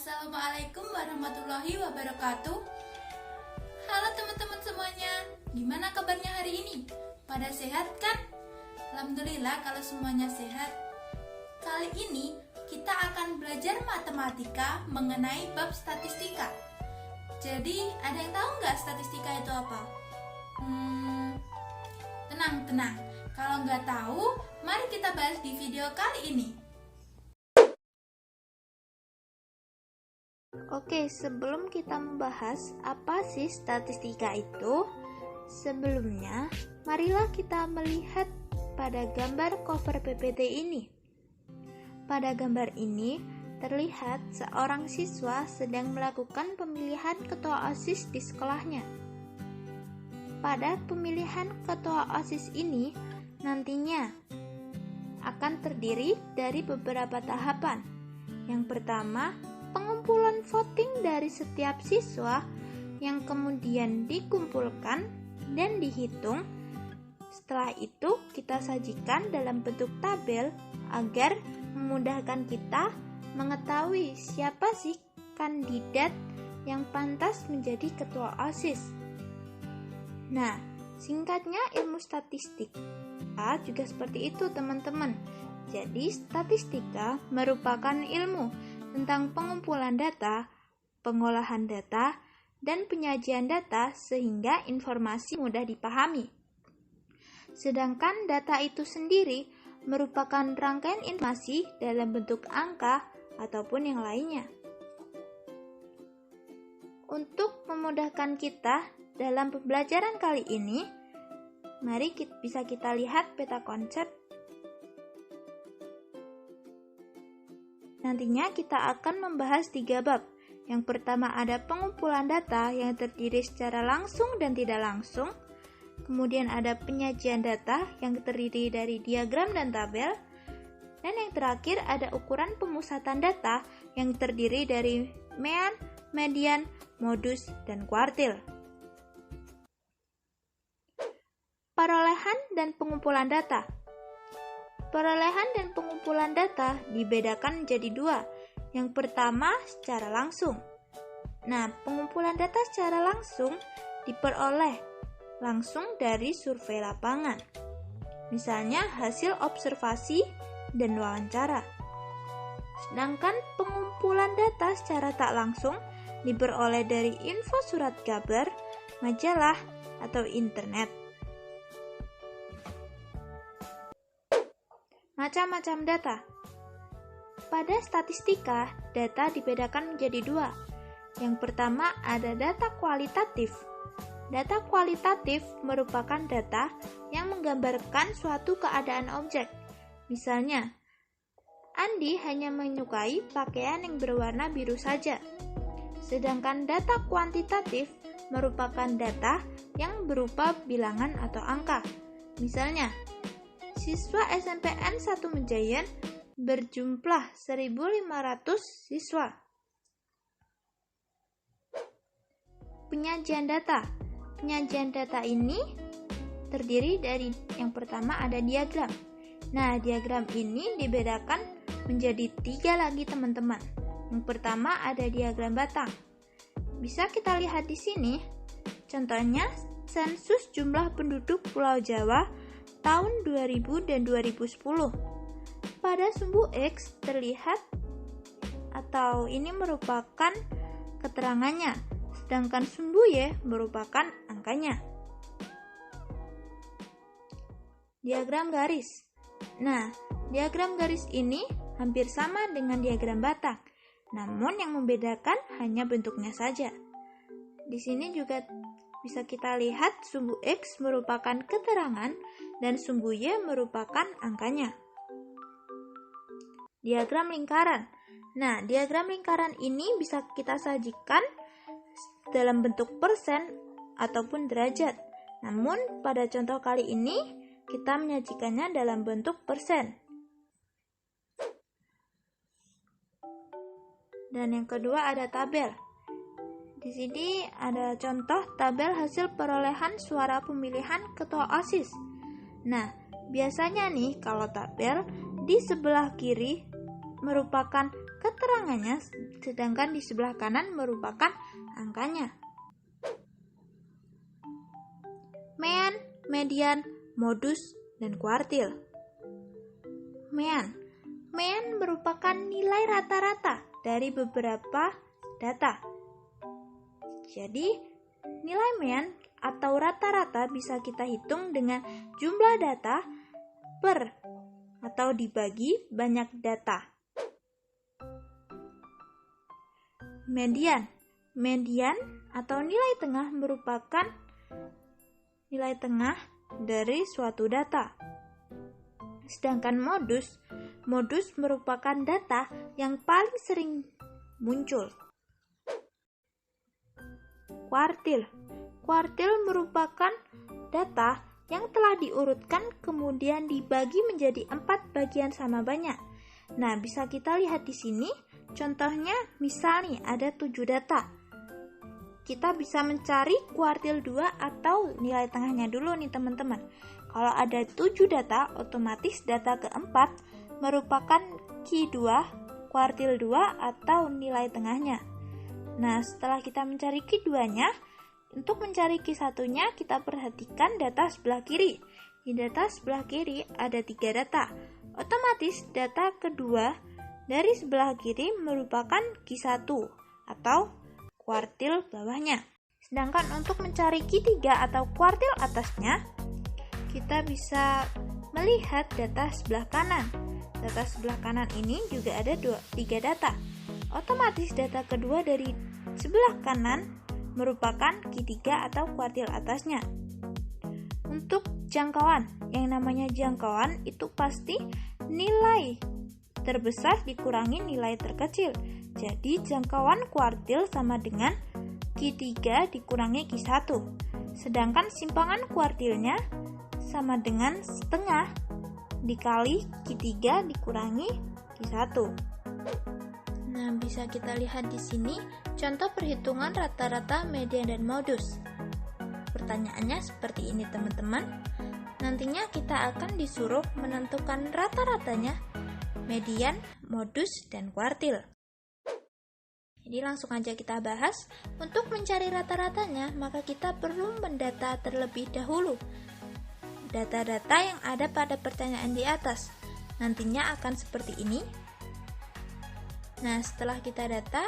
Assalamualaikum warahmatullahi wabarakatuh. Halo teman-teman semuanya, gimana kabarnya hari ini? Pada sehat kan? Alhamdulillah kalau semuanya sehat. Kali ini kita akan belajar matematika mengenai bab statistika. Jadi ada yang tahu nggak statistika itu apa? Tenang. Kalau nggak tahu, mari kita bahas di video kali ini. Oke, sebelum kita membahas apa sih statistika itu, sebelumnya marilah kita melihat pada gambar cover PPT ini. Pada gambar ini terlihat seorang siswa sedang melakukan pemilihan ketua OSIS di sekolahnya. Pada pemilihan ketua OSIS ini nantinya akan terdiri dari beberapa tahapan. Yang pertama, pengumpulan voting dari setiap siswa yang kemudian dikumpulkan dan dihitung. Setelah itu kita sajikan dalam bentuk tabel agar memudahkan kita mengetahui siapa sih kandidat yang pantas menjadi ketua OSIS. Nah, singkatnya ilmu statistika juga seperti itu teman-teman. Jadi statistika merupakan ilmu tentang pengumpulan data, pengolahan data, dan penyajian data sehingga informasi mudah dipahami. Sedangkan data itu sendiri merupakan rangkaian informasi dalam bentuk angka ataupun yang lainnya. Untuk memudahkan kita dalam pembelajaran kali ini, mari bisa kita lihat peta konsep. Nantinya kita akan membahas 3 bab. Yang pertama ada pengumpulan data yang terdiri secara langsung dan tidak langsung. Kemudian ada penyajian data yang terdiri dari diagram dan tabel. Dan yang terakhir ada ukuran pemusatan data yang terdiri dari mean, median, modus, dan kuartil. Perolehan dan pengumpulan data. Perolehan dan pengumpulan data dibedakan menjadi 2. Yang pertama, secara langsung. Nah, pengumpulan data secara langsung diperoleh langsung dari survei lapangan. Misalnya hasil observasi dan wawancara. Sedangkan pengumpulan data secara tak langsung diperoleh dari info surat kabar, majalah, atau internet. Macam-macam data. Pada statistika, data dibedakan menjadi 2. Yang pertama ada data kualitatif. Data kualitatif merupakan data yang menggambarkan suatu keadaan objek. Misalnya, Andi hanya menyukai pakaian yang berwarna biru saja. Sedangkan data kuantitatif merupakan data yang berupa bilangan atau angka. Misalnya, siswa SMPN 1 Mejayan berjumlah 1.500 siswa. Penyajian data. Penyajian data ini terdiri dari yang pertama ada diagram. Nah, diagram ini dibedakan menjadi 3 lagi teman-teman. Yang pertama ada diagram batang. Bisa kita lihat di sini. Contohnya, sensus jumlah penduduk Pulau Jawa tahun 2000 dan 2010. Pada sumbu X terlihat atau ini merupakan keterangannya, sedangkan sumbu Y merupakan angkanya. Diagram garis. Nah, diagram garis ini hampir sama dengan diagram batang, namun yang membedakan hanya bentuknya saja. Di sini juga bisa kita lihat sumbu X merupakan keterangan dan sumbu Y merupakan angkanya. Diagram lingkaran. Nah, diagram lingkaran ini bisa kita sajikan dalam bentuk persen ataupun derajat. Namun, pada contoh kali ini, kita menyajikannya dalam bentuk persen. Dan yang kedua ada tabel. Di sini ada contoh tabel hasil perolehan suara pemilihan ketua OSIS. Nah, biasanya nih kalau tabel di sebelah kiri merupakan keterangannya, sedangkan di sebelah kanan merupakan angkanya. Mean, median, modus, dan kuartil. Mean merupakan nilai rata-rata dari beberapa data. Jadi, nilai mean atau rata-rata bisa kita hitung dengan jumlah data per atau dibagi banyak data. Median atau nilai tengah merupakan nilai tengah dari suatu data. Sedangkan modus merupakan data yang paling sering muncul. Kuartil merupakan data yang telah diurutkan kemudian dibagi menjadi 4 bagian sama banyak. Nah, bisa kita lihat di sini, contohnya misal nih ada 7 data. Kita bisa mencari kuartil 2 atau nilai tengahnya dulu nih teman-teman. Kalau ada 7 data, otomatis data keempat merupakan Q2, kuartil 2 atau nilai tengahnya. Nah, setelah kita mencari Q2-nya, untuk mencari Q1-nya kita perhatikan data sebelah kiri. Di data sebelah kiri ada 3 data. Otomatis data kedua dari sebelah kiri merupakan Q1 atau kuartil bawahnya. Sedangkan untuk mencari Q3 atau kuartil atasnya, kita bisa melihat data sebelah kanan. Data sebelah kanan ini juga ada 3 data. Otomatis data kedua dari sebelah kanan merupakan Q3 atau kuartil atasnya. Untuk jangkauan, yang namanya jangkauan itu pasti nilai terbesar dikurangi nilai terkecil. Jadi jangkauan kuartil sama dengan Q3 dikurangi Q1. Sedangkan simpangan kuartilnya sama dengan setengah dikali Q3 dikurangi Q1. Nah, bisa kita lihat di sini contoh perhitungan rata-rata, median, dan modus. Pertanyaannya seperti ini teman-teman. Nantinya kita akan disuruh menentukan rata-ratanya, median, modus, dan kuartil. Jadi langsung aja kita bahas. Untuk mencari rata-ratanya, maka kita perlu mendata terlebih dahulu data-data yang ada pada pertanyaan di atas. Nantinya akan seperti ini. Nah, setelah kita data,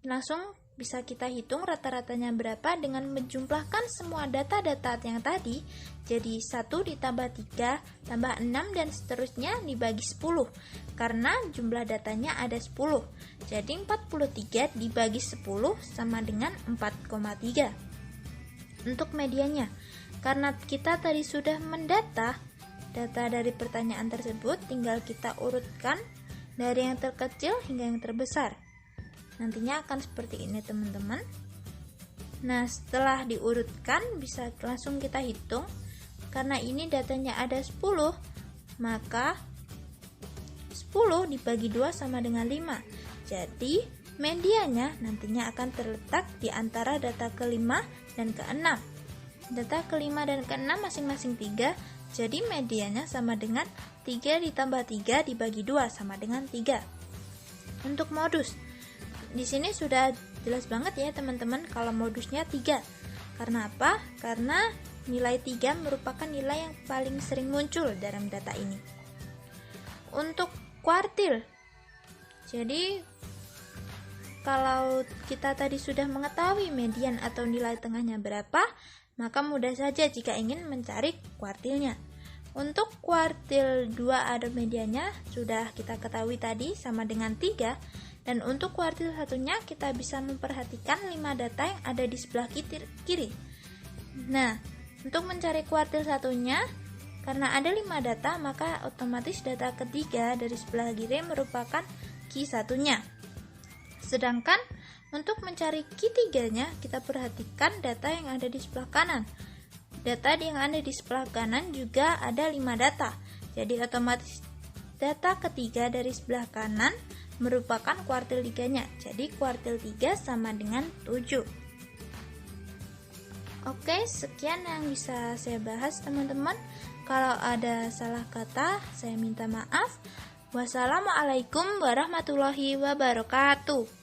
langsung bisa kita hitung rata-ratanya berapa dengan menjumlahkan semua data-data yang tadi. Jadi 1 ditambah 3 tambah 6 dan seterusnya dibagi 10. Karena jumlah datanya ada 10. Jadi 43 dibagi 10 sama dengan 4,3. Untuk medianya, karena kita tadi sudah mendata data dari pertanyaan tersebut, tinggal kita urutkan dari yang terkecil hingga yang terbesar. Nantinya akan seperti ini teman-teman. Nah, setelah diurutkan bisa langsung kita hitung. Karena ini datanya ada 10, maka 10 dibagi 2 sama dengan 5. Jadi medianya nantinya akan terletak di antara data ke-5 dan ke-6. Data ke-5 dan ke-6 masing-masing 3. Jadi medianya sama dengan 3 ditambah 3 dibagi 2 sama dengan 3. Untuk modus, di sini sudah jelas banget ya teman-teman kalau modusnya 3. Karena apa? Karena nilai 3 merupakan nilai yang paling sering muncul dalam data ini. Untuk kuartil, jadi kalau kita tadi sudah mengetahui median atau nilai tengahnya berapa, maka mudah saja jika ingin mencari kuartilnya. Untuk kuartil 2 ada mediannya sudah kita ketahui tadi sama dengan 3. Dan untuk kuartil satunya kita bisa memperhatikan 5 data yang ada di sebelah kiri. Nah, untuk mencari kuartil satunya, karena ada 5 data, maka otomatis data ketiga dari sebelah kiri merupakan Q1-nya. Sedangkan untuk mencari Q3-nya, kita perhatikan data yang ada di sebelah kanan. Data yang ada di sebelah kanan juga ada 5 data. Jadi otomatis data ketiga dari sebelah kanan merupakan kuartil 3-nya. Jadi kuartil 3 sama dengan 7. Oke, sekian yang bisa saya bahas teman-teman. Kalau ada salah kata, saya minta maaf. Wassalamualaikum warahmatullahi wabarakatuh.